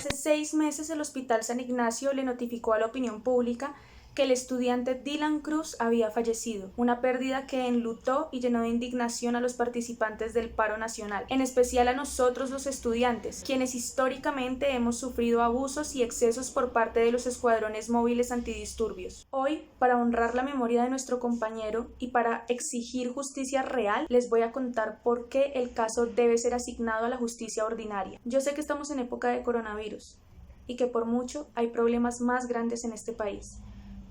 Hace 6 meses el Hospital San Ignacio le notificó a la opinión pública que el estudiante Dylan Cruz había fallecido, una pérdida que enlutó y llenó de indignación a los participantes del paro nacional, en especial a nosotros los estudiantes, quienes históricamente hemos sufrido abusos y excesos por parte de los escuadrones móviles antidisturbios. Hoy, para honrar la memoria de nuestro compañero y para exigir justicia real, les voy a contar por qué el caso debe ser asignado a la justicia ordinaria. Yo sé que estamos en época de coronavirus y que por mucho hay problemas más grandes en este país,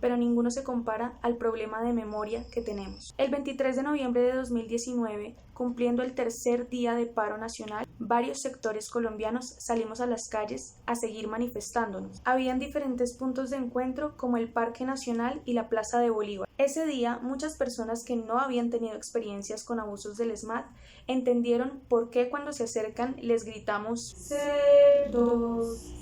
pero ninguno se compara al problema de memoria que tenemos. El 23 de noviembre de 2019, cumpliendo el tercer día de paro nacional, varios sectores colombianos salimos a las calles a seguir manifestándonos. Habían diferentes puntos de encuentro como el Parque Nacional y la Plaza de Bolívar. Ese día, muchas personas que no habían tenido experiencias con abusos del ESMAD entendieron por qué cuando se acercan les gritamos cerdos.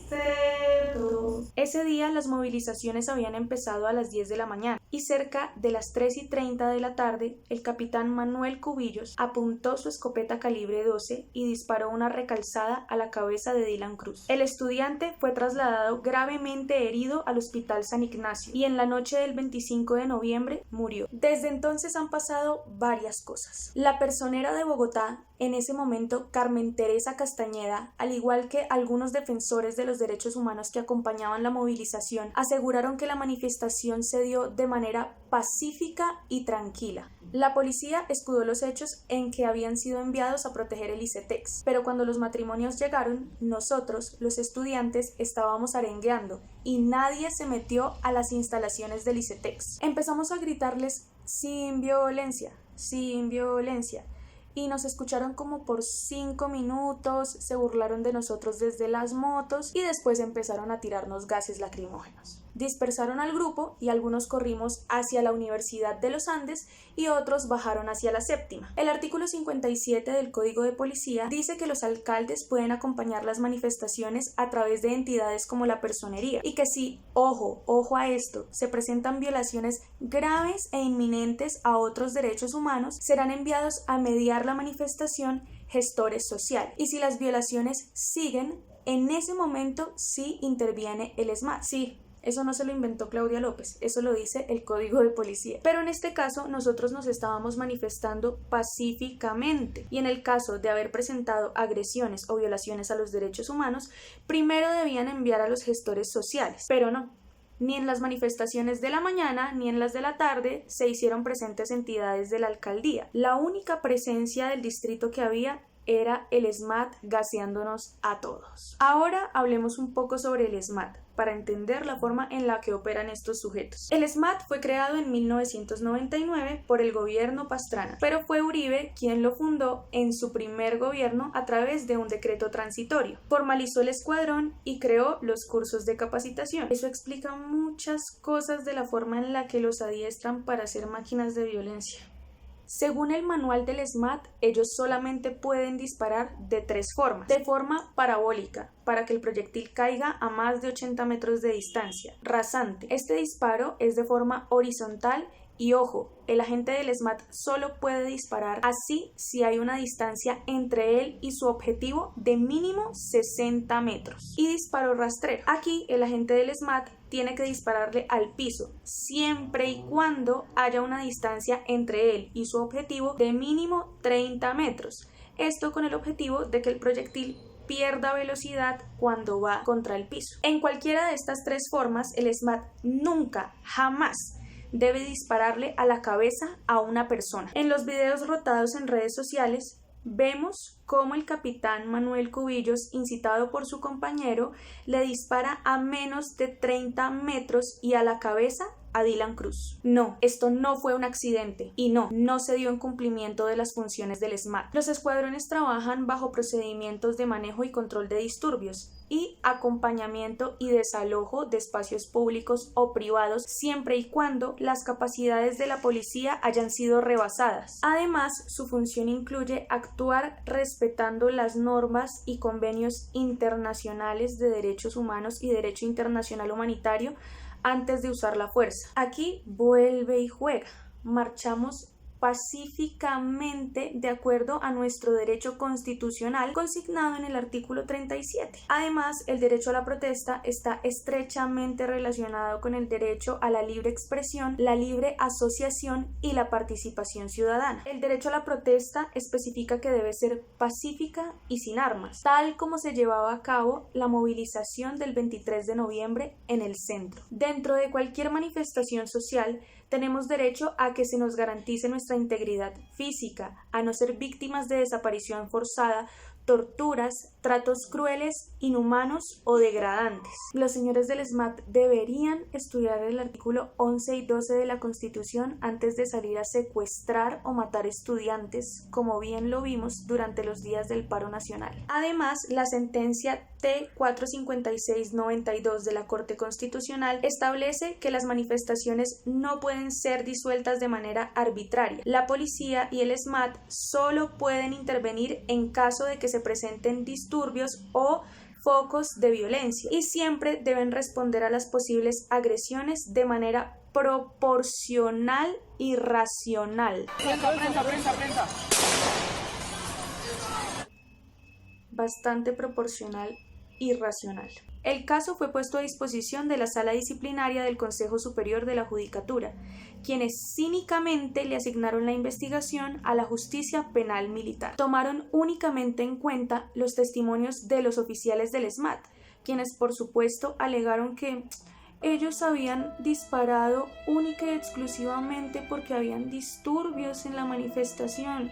Ese día las movilizaciones habían empezado a las 10 de la mañana y cerca de las 3:30 de la tarde el capitán Manuel Cubillos apuntó su escopeta calibre 12 y disparó una recalzada a la cabeza de Dylan Cruz. El estudiante fue trasladado gravemente herido al Hospital San Ignacio y en la noche del 25 de noviembre murió. Desde entonces han pasado varias cosas. La personera de Bogotá, en ese momento Carmen Teresa Castañeda, al igual que algunos defensores de los derechos humanos que acompañaban la movilización, aseguraron que la manifestación se dio de manera pacífica y tranquila. La policía escudó los hechos en que habían sido enviados a proteger el ICETEX, pero cuando los matrimonios llegaron, nosotros, los estudiantes, estábamos arengueando y nadie se metió a las instalaciones del ICETEX. Empezamos a gritarles sin violencia, sin violencia. Y nos escucharon como por 5 minutos, se burlaron de nosotros desde las motos y después empezaron a tirarnos gases lacrimógenos. Dispersaron al grupo y algunos corrimos hacia la Universidad de los Andes y otros bajaron hacia la Séptima. El artículo 57 del Código de Policía dice que los alcaldes pueden acompañar las manifestaciones a través de entidades como la personería y que si, ojo a esto, se presentan violaciones graves e inminentes a otros derechos humanos, serán enviados a mediar la manifestación gestores sociales y si las violaciones siguen, en ese momento sí interviene el ESMAD. Sí, eso no se lo inventó Claudia López, eso lo dice el Código de Policía. Pero en este caso nosotros nos estábamos manifestando pacíficamente y en el caso de haber presentado agresiones o violaciones a los derechos humanos, primero debían enviar a los gestores sociales, pero no. Ni en las manifestaciones de la mañana ni en las de la tarde se hicieron presentes entidades de la alcaldía. La única presencia del distrito que había era el ESMAD gaseándonos a todos. Ahora hablemos un poco sobre el ESMAD para entender la forma en la que operan estos sujetos. El ESMAD fue creado en 1999 por el gobierno Pastrana, pero fue Uribe quien lo fundó en su primer gobierno a través de un decreto transitorio. Formalizó el escuadrón y creó los cursos de capacitación. Eso explica muchas cosas de la forma en la que los adiestran para ser máquinas de violencia. Según el manual del ESMAD, ellos solamente pueden disparar de 3 formas. De forma parabólica, para que el proyectil caiga a más de 80 metros de distancia. Rasante. Este disparo es de forma horizontal y ojo, el agente del ESMAD solo puede disparar así si hay una distancia entre él y su objetivo de mínimo 60 metros. Y disparo rastrero. Aquí el agente del ESMAD tiene que dispararle al piso, siempre y cuando haya una distancia entre él y su objetivo de mínimo 30 metros. Esto con el objetivo de que el proyectil pierda velocidad cuando va contra el piso. En cualquiera de estas 3 formas, el ESMAD nunca, jamás debe dispararle a la cabeza a una persona. En los videos rotados en redes sociales vemos cómo el capitán Manuel Cubillos, incitado por su compañero, le dispara a menos de 30 metros y a la cabeza a Dylan Cruz. No, esto no fue un accidente y no se dio en cumplimiento de las funciones del ESMAD. Los escuadrones trabajan bajo procedimientos de manejo y control de disturbios y acompañamiento y desalojo de espacios públicos o privados siempre y cuando las capacidades de la policía hayan sido rebasadas. Además, su función incluye actuar respetando las normas y convenios internacionales de derechos humanos y derecho internacional humanitario antes de usar la fuerza. Aquí vuelve y juega. Marchamos pacíficamente de acuerdo a nuestro derecho constitucional consignado en el artículo 37. Además, el derecho a la protesta está estrechamente relacionado con el derecho a la libre expresión, la libre asociación y la participación ciudadana. El derecho a la protesta especifica que debe ser pacífica y sin armas, tal como se llevaba a cabo la movilización del 23 de noviembre en el centro. Dentro de cualquier manifestación social, tenemos derecho a que se nos garantice nuestra integridad física, a no ser víctimas de desaparición forzada, torturas, tratos crueles, inhumanos o degradantes. Los señores del SMAT deberían estudiar el artículo 11 y 12 de la Constitución antes de salir a secuestrar o matar estudiantes, como bien lo vimos durante los días del paro nacional. Además, la sentencia T-456-92 de la Corte Constitucional establece que las manifestaciones no pueden ser disueltas de manera arbitraria. La policía y el SMAT solo pueden intervenir en caso de que se presenten disturbios o focos de violencia y siempre deben responder a las posibles agresiones de manera proporcional y racional. Prensa. Bastante proporcional y racional. El caso fue puesto a disposición de la Sala Disciplinaria del Consejo Superior de la Judicatura, quienes cínicamente le asignaron la investigación a la Justicia Penal Militar. Tomaron únicamente en cuenta los testimonios de los oficiales del SMAT, quienes por supuesto alegaron que ellos habían disparado única y exclusivamente porque habían disturbios en la manifestación.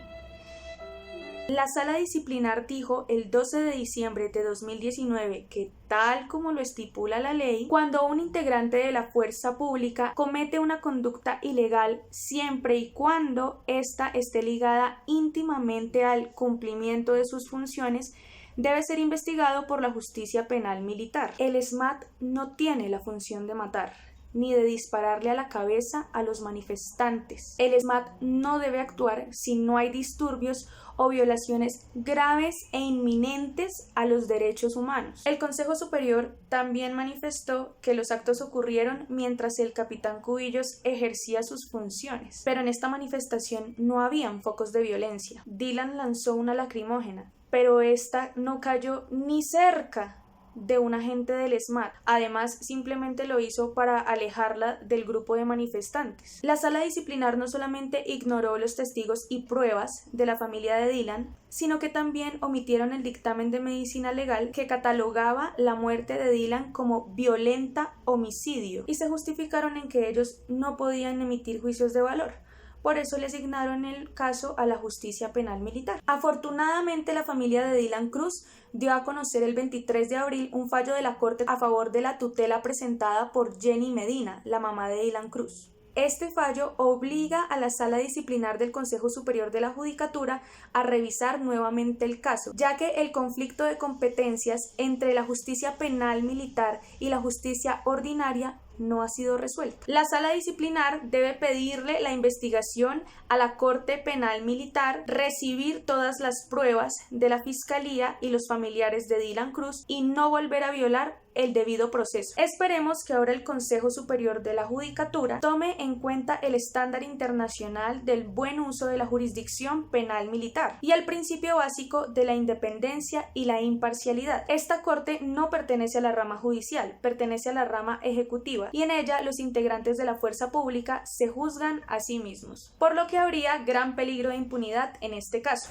La sala disciplinar dijo el 12 de diciembre de 2019 que, tal como lo estipula la ley, cuando un integrante de la fuerza pública comete una conducta ilegal siempre y cuando ésta esté ligada íntimamente al cumplimiento de sus funciones, debe ser investigado por la justicia penal militar. El SMAT no tiene la función de matar, ni de dispararle a la cabeza a los manifestantes. El SMAT no debe actuar si no hay disturbios o violaciones graves e inminentes a los derechos humanos. El Consejo Superior también manifestó que los actos ocurrieron mientras el capitán Cubillos ejercía sus funciones, pero en esta manifestación no habían focos de violencia. Dylan lanzó una lacrimógena, pero esta no cayó ni cerca de un agente del SMAT. Además, simplemente lo hizo para alejarla del grupo de manifestantes. La sala disciplinar no solamente ignoró los testigos y pruebas de la familia de Dylan, sino que también omitieron el dictamen de medicina legal que catalogaba la muerte de Dylan como violenta homicidio y se justificaron en que ellos no podían emitir juicios de valor. Por eso le asignaron el caso a la justicia penal militar. Afortunadamente, la familia de Dylan Cruz dio a conocer el 23 de abril un fallo de la Corte a favor de la tutela presentada por Jenny Medina, la mamá de Dylan Cruz. Este fallo obliga a la Sala Disciplinar del Consejo Superior de la Judicatura a revisar nuevamente el caso, ya que el conflicto de competencias entre la justicia penal militar y la justicia ordinaria no ha sido resuelto. La sala disciplinar debe pedirle la investigación a la Corte Penal Militar, recibir todas las pruebas de la Fiscalía y los familiares de Dylan Cruz y no volver a violar el debido proceso. Esperemos que ahora el Consejo Superior de la Judicatura tome en cuenta el estándar internacional del buen uso de la jurisdicción penal militar y el principio básico de la independencia y la imparcialidad. Esta corte no pertenece a la rama judicial, pertenece a la rama ejecutiva y en ella los integrantes de la fuerza pública se juzgan a sí mismos, por lo que habría gran peligro de impunidad en este caso.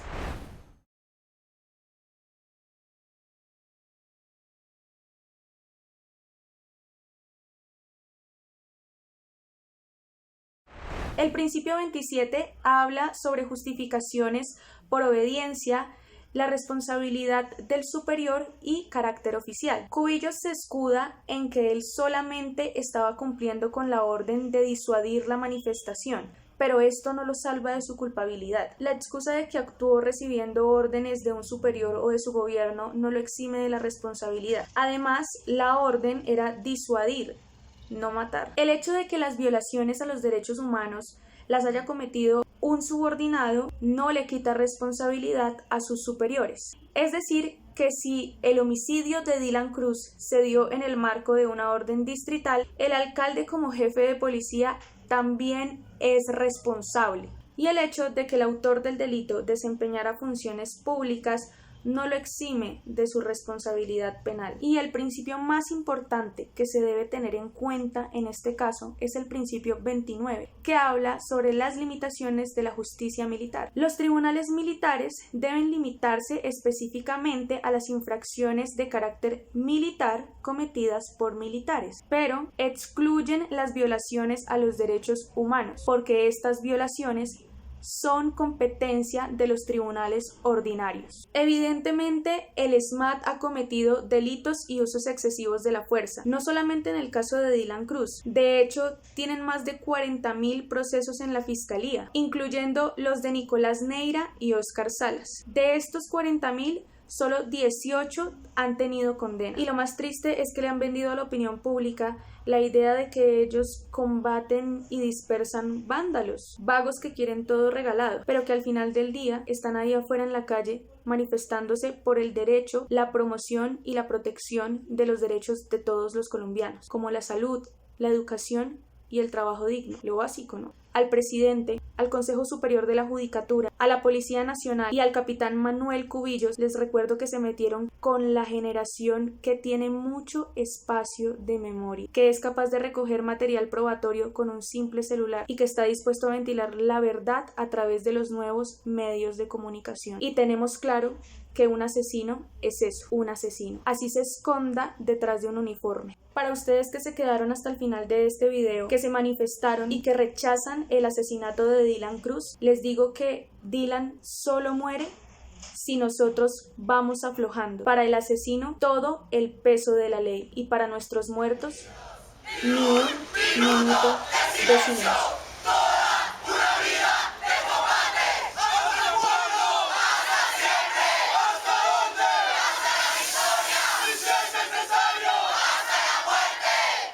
El principio 27 habla sobre justificaciones por obediencia, la responsabilidad del superior y carácter oficial. Cubillos se escuda en que él solamente estaba cumpliendo con la orden de disuadir la manifestación, pero esto no lo salva de su culpabilidad. La excusa de que actuó recibiendo órdenes de un superior o de su gobierno no lo exime de la responsabilidad. Además, la orden era disuadir, no matar. El hecho de que las violaciones a los derechos humanos las haya cometido un subordinado no le quita responsabilidad a sus superiores. Es decir, que si el homicidio de Dylan Cruz se dio en el marco de una orden distrital, el alcalde como jefe de policía también es responsable. y el hecho de que el autor del delito desempeñara funciones públicas no lo exime de su responsabilidad penal. Y el principio más importante que se debe tener en cuenta en este caso es el principio 29, que habla sobre las limitaciones de la justicia militar. Los tribunales militares deben limitarse específicamente a las infracciones de carácter militar cometidas por militares, pero excluyen las violaciones a los derechos humanos, porque estas violaciones son competencia de los tribunales ordinarios. Evidentemente, el SMAT ha cometido delitos y usos excesivos de la fuerza, no solamente en el caso de Dylan Cruz. De hecho, tienen más de 40.000 procesos en la fiscalía, incluyendo los de Nicolás Neira y Óscar Salas. De estos 40.000, solo 18 han tenido condena. Y lo más triste es que le han vendido a la opinión pública la idea de que ellos combaten y dispersan vándalos, vagos que quieren todo regalado, pero que al final del día están ahí afuera en la calle manifestándose por el derecho, la promoción y la protección de los derechos de todos los colombianos, como la salud, la educación y el trabajo digno, lo básico, ¿no? Al presidente, al Consejo Superior de la Judicatura, a la Policía Nacional y al capitán Manuel Cubillos, les recuerdo que se metieron con la generación que tiene mucho espacio de memoria, que es capaz de recoger material probatorio con un simple celular y que está dispuesto a ventilar la verdad a través de los nuevos medios de comunicación. Y tenemos claro que un asesino es eso, un asesino. Así se esconda detrás de un uniforme. Para ustedes que se quedaron hasta el final de este video, que se manifestaron y que rechazan el asesinato de Dylan Cruz, les digo que Dylan solo muere si nosotros vamos aflojando. Para el asesino, todo el peso de la ley, y para nuestros muertos, ni un minuto de silencio.